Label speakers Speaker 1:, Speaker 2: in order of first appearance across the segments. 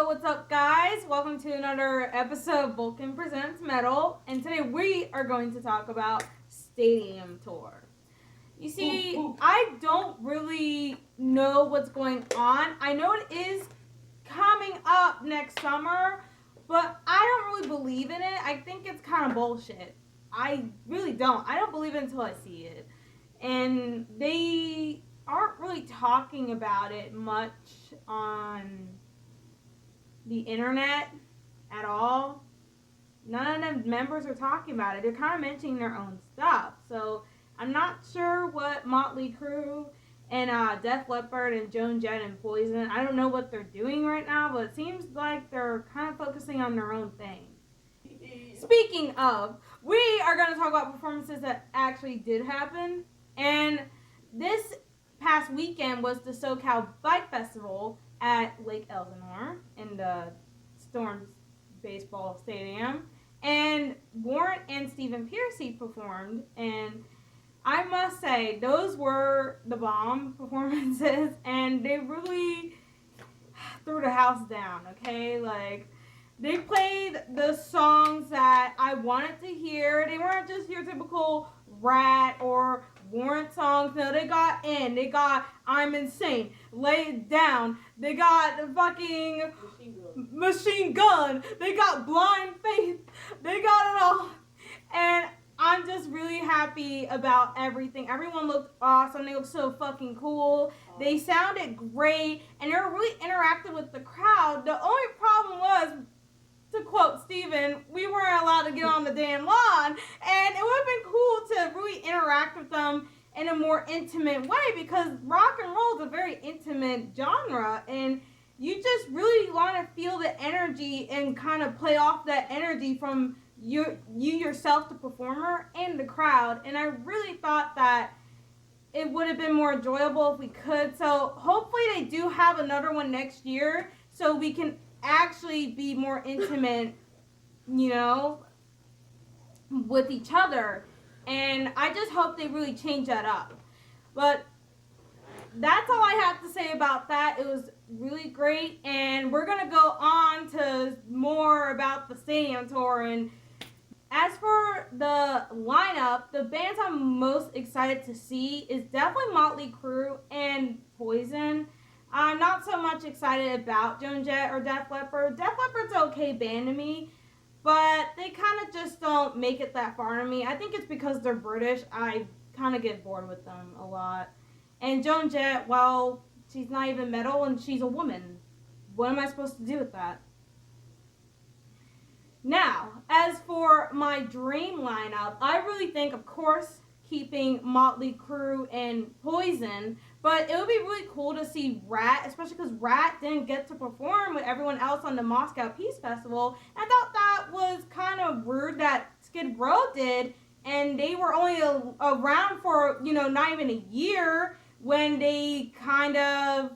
Speaker 1: what's up, guys? Welcome to another episode of Vulcan Presents Metal, and today we are going to talk about Stadium Tour. You see, I don't really know what's going on. I know it is coming up next summer, but I don't really believe in it. I think it's kind of bullshit. I really don't. I don't believe it until I see it. And they aren't really talking about it much on the internet at all. None of the members are talking about it. They're kind of mentioning their own stuff. So I'm not sure what Motley Crue and Def Leppard and Joan Jett and Poison, I don't know what they're doing right now, but it seems like they're kind of focusing on their own thing. Speaking of, we are going to talk about performances that actually did happen. And this past weekend was the SoCal Bike Festival at Lake Elsinore in the Storms Baseball Stadium. And Warrant and Stephen Piercy performed, and I must say, those were the bomb performances, and they really threw the house down, okay? Like, they played the songs that I wanted to hear. They weren't just your typical Rat or Warrant songs. No, they got I'm Insane, Lay It Down. They got the fucking Machine Gun. They got Blind Faith. They got it all. And I'm just really happy about everything. Everyone looked awesome. They looked so fucking cool. They sounded great, and they were really interactive with the crowd. The only problem was, to quote Steven, we weren't allowed to get on the damn lawn, and it would have been cool to really interact with them in a more intimate way, because rock and roll is a very intimate genre, and you just really want to feel the energy and kind of play off that energy from you yourself, the performer, and the crowd. And I really thought that it would have been more enjoyable if we could. So hopefully they do have another one next year so we can actually be more intimate, with each other. And I just hope they really change that up. But that's all I have to say about that. It was really great, and we're going to go on to more about the Stadium Tour. And as for the lineup, the bands I'm most excited to see is definitely Motley Crue and Poison. I'm not so much excited about Joan Jett or Def Leppard. Def Leppard's an okay band to me, but they kind of just don't make it that far to me. I think it's because they're British. I kind of get bored with them a lot. And Joan Jett, well, she's not even metal and she's a woman. What am I supposed to do with that? Now, as for my dream lineup, I really think, of course, keeping Motley Crue and Poison, but it would be really cool to see Rat, especially because Rat didn't get to perform with everyone else on the Moscow Peace Festival. And I thought that was kind of rude that Skid Row did, and they were only around for, not even a year when they kind of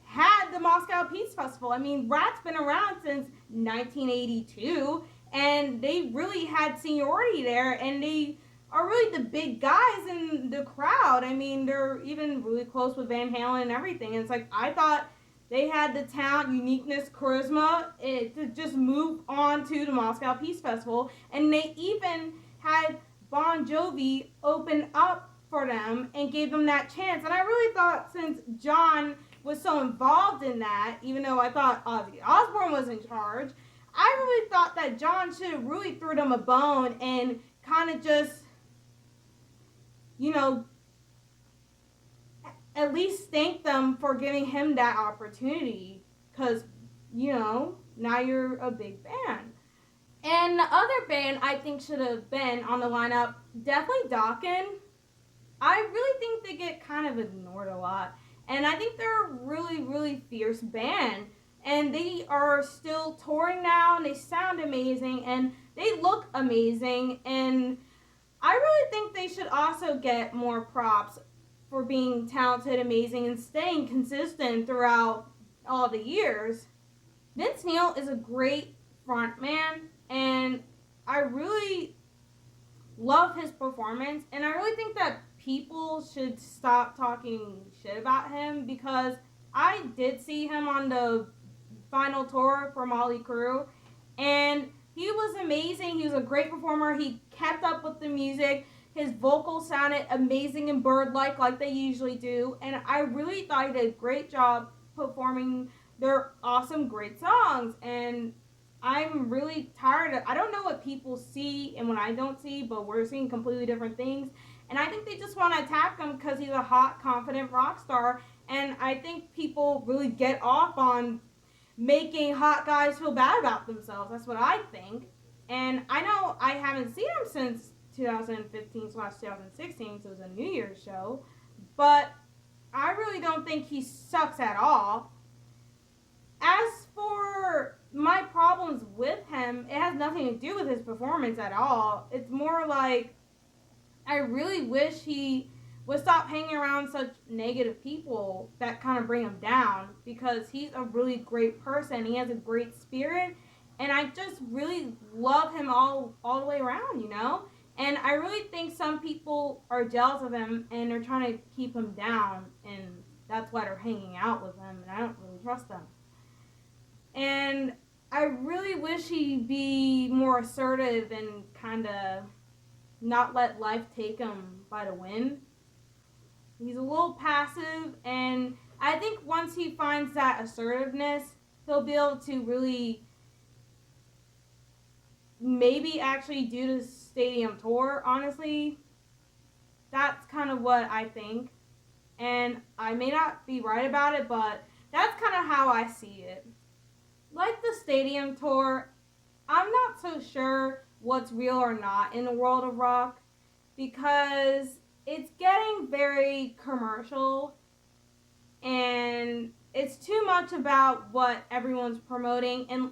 Speaker 1: had the Moscow Peace Festival. I mean, Rat's been around since 1982, and they really had seniority there, and they are really the big guys in the crowd. I mean, they're even really close with Van Halen and everything. And it's like, I thought they had the talent, uniqueness, charisma to just move on to the Moscow Peace Festival, and they even had Bon Jovi open up for them and gave them that chance. And I really thought, since John was so involved in that, even though I thought Ozzy Osbourne was in charge, I really thought that John should have really threw them a bone and kind of just, at least thank them for giving him that opportunity, because, now you're a big band. And the other band I think should have been on the lineup, definitely Dokken. I really think they get kind of ignored a lot. And I think they're a really, really fierce band. And they are still touring now, and they sound amazing, and they look amazing. And I really think they should also get more props for being talented, amazing, and staying consistent throughout all the years. Vince Neil is a great frontman, and I really love his performance, and I really think that people should stop talking shit about him, because I did see him on the final tour for Motley Crue, and he was amazing. He was a great performer. He kept up with the music. His vocals sounded amazing and bird-like they usually do, and I really thought he did a great job performing their awesome, great songs. And I'm really tired of, I don't know what people see and what I don't see, but we're seeing completely different things. And I think they just want to attack him because he's a hot, confident rock star. And I think people really get off on making hot guys feel bad about themselves. That's what I think. And I know I haven't seen him since 2015/2016, so it was a New Year's show. But I really don't think he sucks at all. As for my problems with him, it has nothing to do with his performance at all. It's more like I really wish he would stop hanging around such negative people that kind of bring him down, because he's a really great person. He has a great spirit, and I just really love him all the way around, you know? And I really think some people are jealous of him and they're trying to keep him down, and that's why they're hanging out with him, and I don't really trust them. And I really wish he'd be more assertive and kind of not let life take him by the wind. He's a little passive, and I think once he finds that assertiveness, he'll be able to really maybe actually do the stadium tour, honestly. That's kind of what I think. And I may not be right about it, but that's kind of how I see it. Like the stadium tour, I'm not so sure what's real or not in the world of rock, because it's getting very commercial and it's too much about what everyone's promoting, and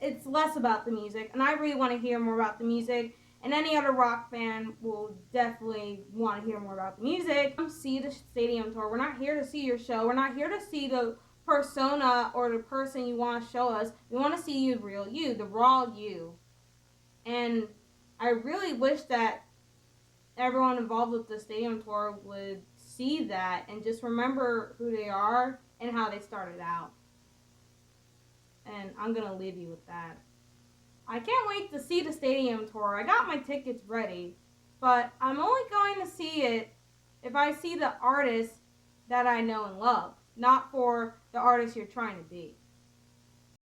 Speaker 1: it's less about the music. And I really want to hear more about the music, and any other rock fan will definitely want to hear more about the music. Come see the stadium tour. We're not here to see your show. We're not here to see the persona or the person you want to show us. We want to see you, the real you, the raw you. And I really wish that everyone involved with the stadium tour would see that and just remember who they are and how they started out. And I'm going to leave you with that. I can't wait to see the stadium tour. I got my tickets ready, but I'm only going to see it if I see the artist that I know and love, not for the artist you're trying to be.